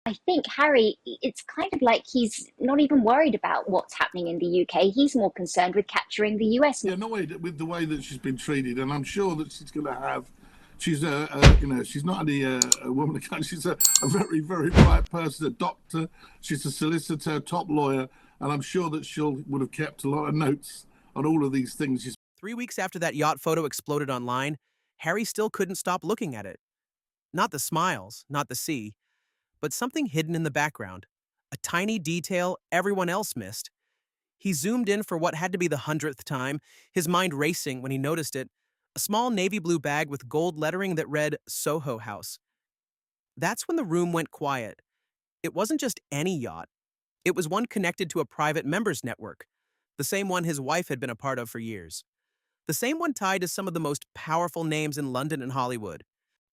I think Harry, it's kind of like he's not even worried about what's happening in the UK. He's more concerned with capturing the US. Yeah, no way with the way that she's been treated, and I'm sure that she's going to have. She's she's not only a woman of country, she's a very, very bright person, a doctor. She's a solicitor, top lawyer, and I'm sure that she'll would have kept a lot of notes on all of these things. She's 3 weeks after that yacht photo exploded online, Harry still couldn't stop looking at it. Not the smiles, not the sea, but something hidden in the background. A tiny detail everyone else missed. He zoomed in for what had to be the 100th time, his mind racing when he noticed it. A small navy blue bag with gold lettering that read Soho House. That's when the room went quiet. It wasn't just any yacht. It was one connected to a private members network, the same one his wife had been a part of for years. The same one tied to some of the most powerful names in London and Hollywood.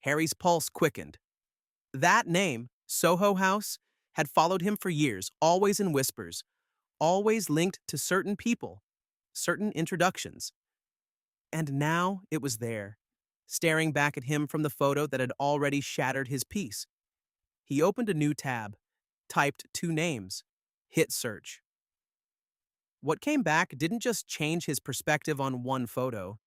Harry's pulse quickened. That name, Soho House, had followed him for years, always in whispers, always linked to certain people, certain introductions. And now it was there, staring back at him from the photo that had already shattered his peace. He opened a new tab, typed 2 names, hit search. What came back didn't just change his perspective on one photo.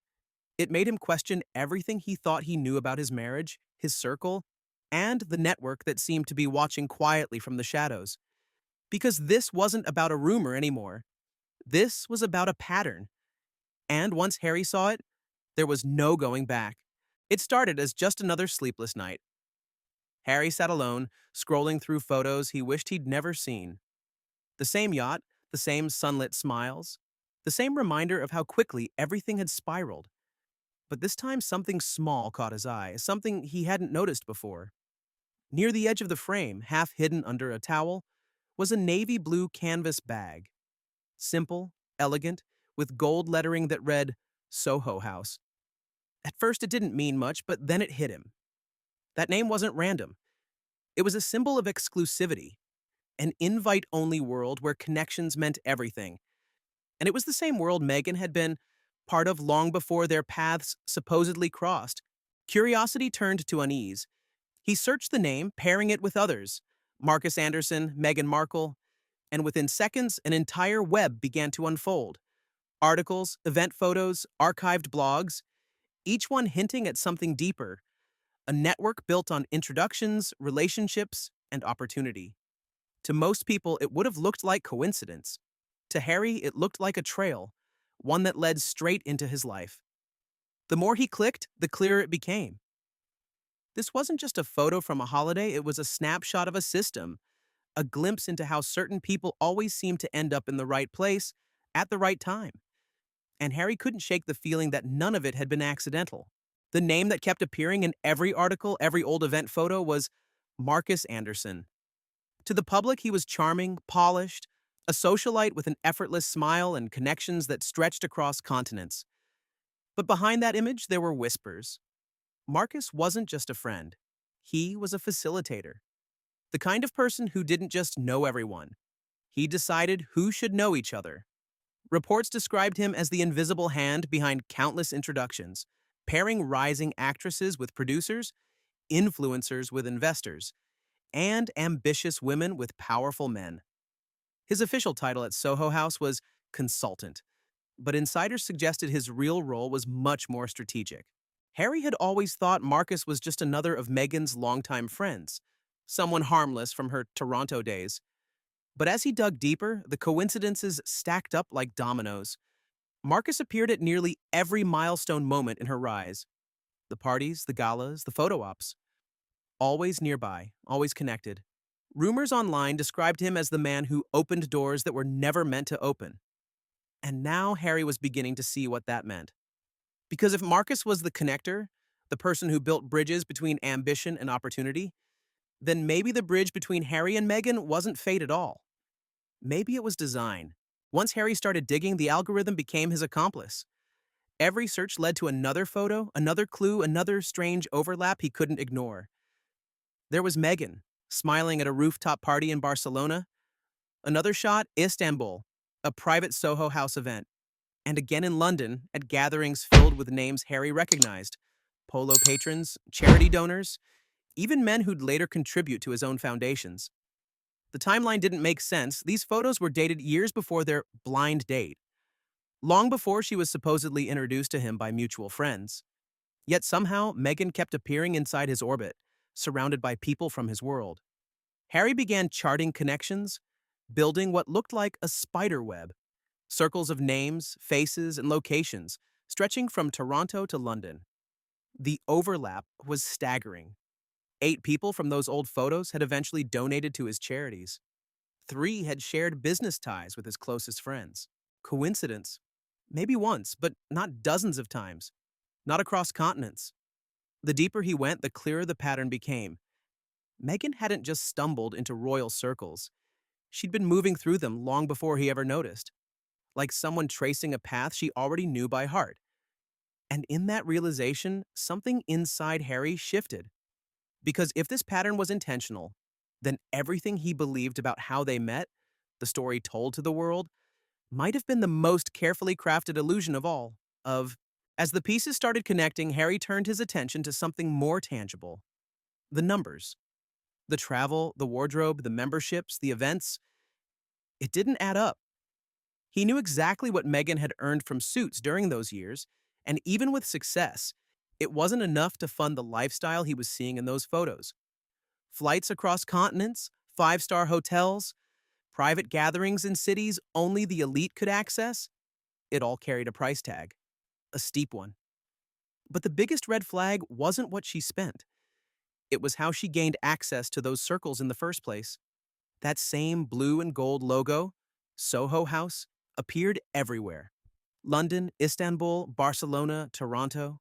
It made him question everything he thought he knew about his marriage, his circle, and the network that seemed to be watching quietly from the shadows. Because this wasn't about a rumor anymore. This was about a pattern. And once Harry saw it, there was no going back. It started as just another sleepless night. Harry sat alone, scrolling through photos he wished he'd never seen. The same yacht, the same sunlit smiles, the same reminder of how quickly everything had spiraled. But this time something small caught his eye, something he hadn't noticed before. Near the edge of the frame, half hidden under a towel, was a navy blue canvas bag. Simple, elegant, with gold lettering that read Soho House. At first it didn't mean much, but then it hit him. That name wasn't random. It was a symbol of exclusivity, an invite-only world where connections meant everything. And it was the same world Meghan had been part of long before their paths supposedly crossed. Curiosity turned to unease. He searched the name, pairing it with others, Marcus Anderson, Meghan Markle, and within seconds, an entire web began to unfold. Articles, event photos, archived blogs, each one hinting at something deeper, a network built on introductions, relationships, and opportunity. To most people, it would have looked like coincidence. To Harry, it looked like a trail, one that led straight into his life. The more he clicked, the clearer it became. This wasn't just a photo from a holiday, it was a snapshot of a system, a glimpse into how certain people always seem to end up in the right place at the right time. And Harry couldn't shake the feeling that none of it had been accidental. The name that kept appearing in every article, every old event photo was Marcus Anderson. To the public, he was charming, polished, a socialite with an effortless smile and connections that stretched across continents. But behind that image, there were whispers. Marcus wasn't just a friend. He was a facilitator. The kind of person who didn't just know everyone. He decided who should know each other. Reports described him as the invisible hand behind countless introductions, pairing rising actresses with producers, influencers with investors, and ambitious women with powerful men. His official title at Soho House was consultant, but insiders suggested his real role was much more strategic. Harry had always thought Marcus was just another of Meghan's longtime friends, someone harmless from her Toronto days. But as he dug deeper, the coincidences stacked up like dominoes. Marcus appeared at nearly every milestone moment in her rise. The parties, the galas, the photo ops. Always nearby, always connected. Rumors online described him as the man who opened doors that were never meant to open. And now Harry was beginning to see what that meant. Because if Marcus was the connector, the person who built bridges between ambition and opportunity, then maybe the bridge between Harry and Meghan wasn't fate at all. Maybe it was design. Once Harry started digging, the algorithm became his accomplice. Every search led to another photo, another clue, another strange overlap he couldn't ignore. There was Meghan, smiling at a rooftop party in Barcelona. Another shot, Istanbul, a private Soho House event. And again in London, at gatherings filled with names Harry recognized. Polo patrons, charity donors, even men who'd later contribute to his own foundations. The timeline didn't make sense. These photos were dated years before their blind date, long before she was supposedly introduced to him by mutual friends. Yet somehow, Meghan kept appearing inside his orbit, surrounded by people from his world. Harry began charting connections, building what looked like a spider web, circles of names, faces, and locations, stretching from Toronto to London. The overlap was staggering. 8 people from those old photos had eventually donated to his charities. 3 had shared business ties with his closest friends. Coincidence? Maybe once, but not dozens of times. Not across continents. The deeper he went, the clearer the pattern became. Meghan hadn't just stumbled into royal circles. She'd been moving through them long before he ever noticed, like someone tracing a path she already knew by heart. And in that realization, something inside Harry shifted. Because if this pattern was intentional, then everything he believed about how they met, the story told to the world, might have been the most carefully crafted illusion of all, of... As the pieces started connecting, Harry turned his attention to something more tangible. The numbers. The travel, the wardrobe, the memberships, the events. It didn't add up. He knew exactly what Meghan had earned from Suits during those years, and even with success, it wasn't enough to fund the lifestyle he was seeing in those photos. Flights across continents, 5-star hotels, private gatherings in cities only the elite could access, it all carried a price tag, a steep one. But the biggest red flag wasn't what she spent. It was how she gained access to those circles in the first place. That same blue and gold logo, Soho House, appeared everywhere. London, Istanbul, Barcelona, Toronto.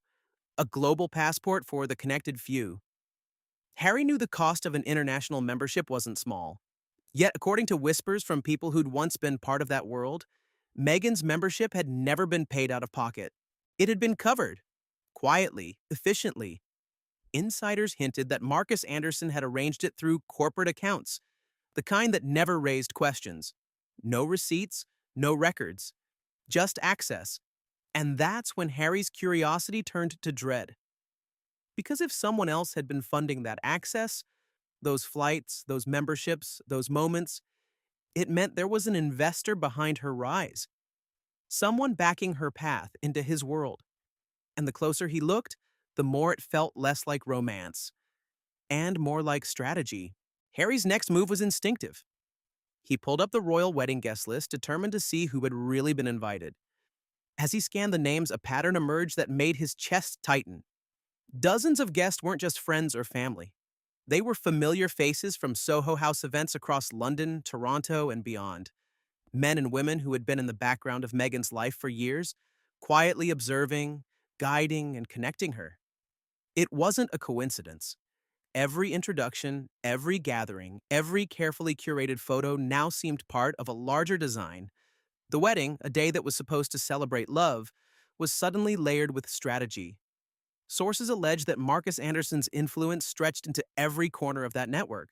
A global passport for the connected few. Harry knew the cost of an international membership wasn't small. Yet, according to whispers from people who'd once been part of that world, Meghan's membership had never been paid out of pocket. It had been covered. Quietly, efficiently. Insiders hinted that Marcus Anderson had arranged it through corporate accounts, the kind that never raised questions. No receipts, no records, just access. And that's when Harry's curiosity turned to dread. Because if someone else had been funding that access, those flights, those memberships, those moments, it meant there was an investor behind her rise. Someone backing her path into his world. And the closer he looked, the more it felt less like romance and more like strategy. Harry's next move was instinctive. He pulled up the royal wedding guest list, determined to see who had really been invited. As he scanned the names, a pattern emerged that made his chest tighten. Dozens of guests weren't just friends or family. They were familiar faces from Soho House events across London, Toronto, and beyond. Men and women who had been in the background of Meghan's life for years, quietly observing, guiding, and connecting her. It wasn't a coincidence. Every introduction, every gathering, every carefully curated photo now seemed part of a larger design. The wedding, a day that was supposed to celebrate love, was suddenly layered with strategy. Sources allege that Marcus Anderson's influence stretched into every corner of that network,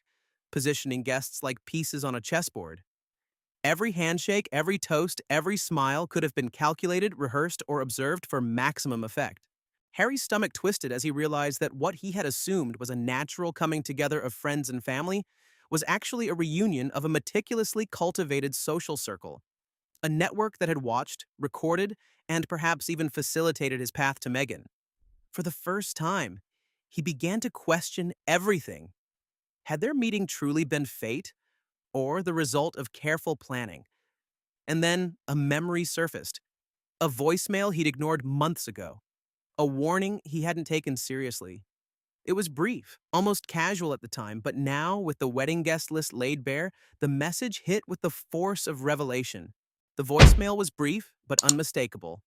positioning guests like pieces on a chessboard. Every handshake, every toast, every smile could have been calculated, rehearsed, or observed for maximum effect. Harry's stomach twisted as he realized that what he had assumed was a natural coming together of friends and family was actually a reunion of a meticulously cultivated social circle, a network that had watched, recorded, and perhaps even facilitated his path to Meghan. For the first time, he began to question everything. Had their meeting truly been fate, or the result of careful planning? And then a memory surfaced, a voicemail he'd ignored months ago, a warning he hadn't taken seriously. It was brief, almost casual at the time, but now, with the wedding guest list laid bare, the message hit with the force of revelation. The voicemail was brief, but unmistakable.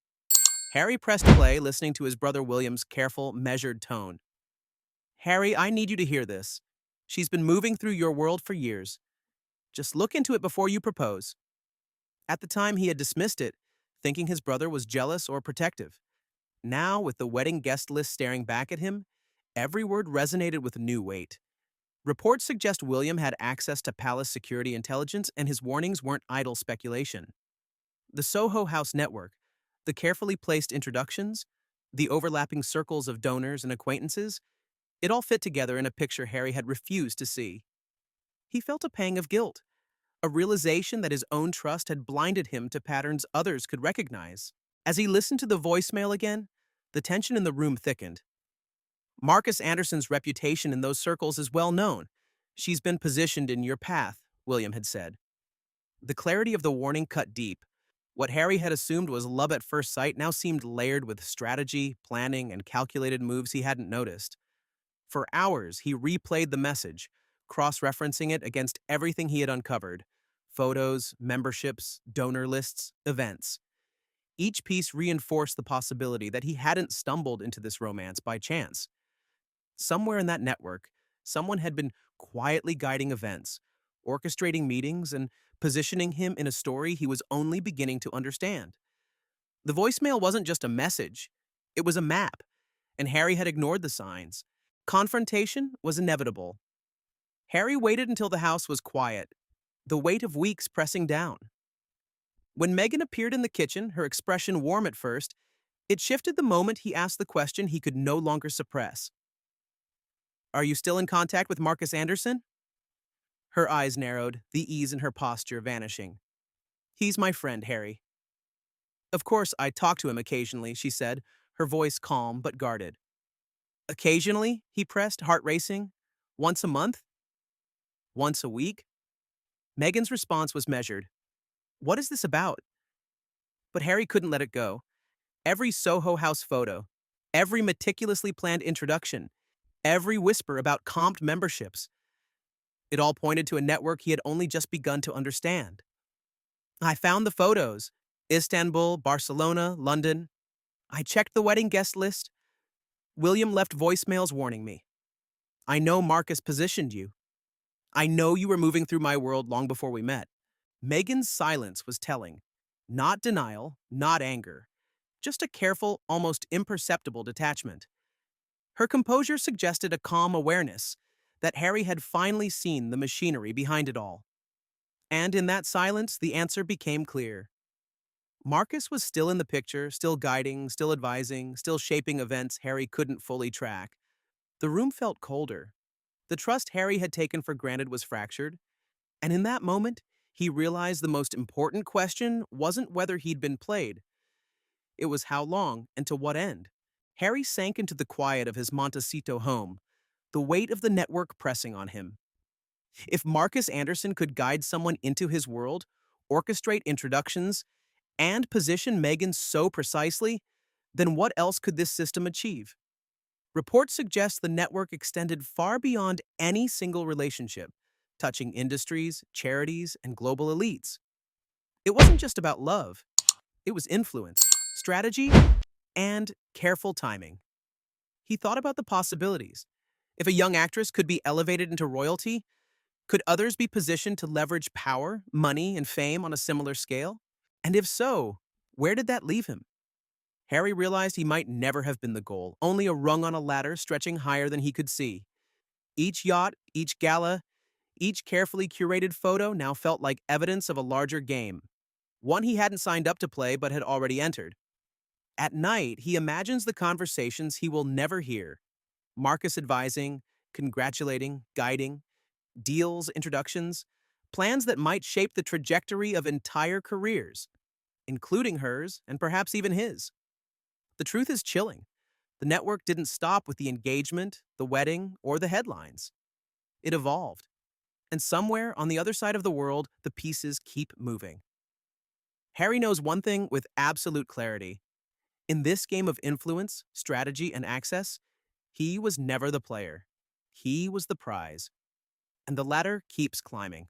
Harry pressed play, listening to his brother William's careful, measured tone. "Harry, I need you to hear this. She's been moving through your world for years. Just look into it before you propose." At the time, he had dismissed it, thinking his brother was jealous or protective. Now, with the wedding guest list staring back at him, every word resonated with new weight. Reports suggest William had access to palace security intelligence, and his warnings weren't idle speculation. The Soho House network, the carefully placed introductions, the overlapping circles of donors and acquaintances, it all fit together in a picture Harry had refused to see. He felt a pang of guilt. a realization that his own trust had blinded him to patterns others could recognize. As he listened to the voicemail again, the tension in the room thickened. Marcus Anderson's reputation in those circles is well known. She's been positioned in your path, William had said. The clarity of the warning cut deep. What Harry had assumed was love at first sight now seemed layered with strategy, planning, and calculated moves he hadn't noticed. For hours, he replayed the message, cross-referencing it against everything he had uncovered: photos, memberships, donor lists, events. Each piece reinforced the possibility that he hadn't stumbled into this romance by chance. Somewhere in that network, someone had been quietly guiding events, orchestrating meetings, and positioning him in a story he was only beginning to understand. The voicemail wasn't just a message, it was a map, and Harry had ignored the signs. Confrontation was inevitable. Harry waited until the house was quiet, the weight of weeks pressing down. When Meghan appeared in the kitchen, her expression warm at first, it shifted the moment he asked the question he could no longer suppress. "Are you still in contact with Marcus Anderson?" Her eyes narrowed, the ease in her posture vanishing. "He's my friend, Harry." "Of course, I talk to him occasionally," she said, her voice calm but guarded. "Occasionally?" he pressed, heart racing. "Once a month? Once a week?" Meghan's response was measured. "What is this about?" But Harry couldn't let it go. Every Soho House photo, every meticulously planned introduction, every whisper about comped memberships, it all pointed to a network he had only just begun to understand. "I found the photos. Istanbul, Barcelona, London. I checked the wedding guest list. William left voicemails warning me. I know Marcus positioned you. I know you were moving through my world long before we met." Meghan's silence was telling. Not denial, not anger. Just a careful, almost imperceptible detachment. Her composure suggested a calm awareness that Harry had finally seen the machinery behind it all. And in that silence, the answer became clear. Marcus was still in the picture, still guiding, still advising, still shaping events Harry couldn't fully track. The room felt colder. The trust Harry had taken for granted was fractured. And in that moment, he realized the most important question wasn't whether he'd been played. It was how long and to what end. Harry sank into the quiet of his Montecito home, the weight of the network pressing on him. If Marcus Anderson could guide someone into his world, orchestrate introductions, and position Meghan so precisely, then what else could this system achieve? Reports suggest the network extended far beyond any single relationship, touching industries, charities, and global elites. It wasn't just about love. It was influence, strategy, and careful timing. He thought about the possibilities. If a young actress could be elevated into royalty, could others be positioned to leverage power, money, and fame on a similar scale? And if so, where did that leave him? Harry realized he might never have been the goal, only a rung on a ladder stretching higher than he could see. Each yacht, each gala, each carefully curated photo now felt like evidence of a larger game, one he hadn't signed up to play but had already entered. At night, he imagines the conversations he will never hear. Marcus advising, congratulating, guiding, deals, introductions, plans that might shape the trajectory of entire careers, including hers and perhaps even his. The truth is chilling. The network didn't stop with the engagement, the wedding, or the headlines. It evolved. And somewhere on the other side of the world, the pieces keep moving. Harry knows one thing with absolute clarity. In this game of influence, strategy, and access, he was never the player. He was the prize. And the ladder keeps climbing.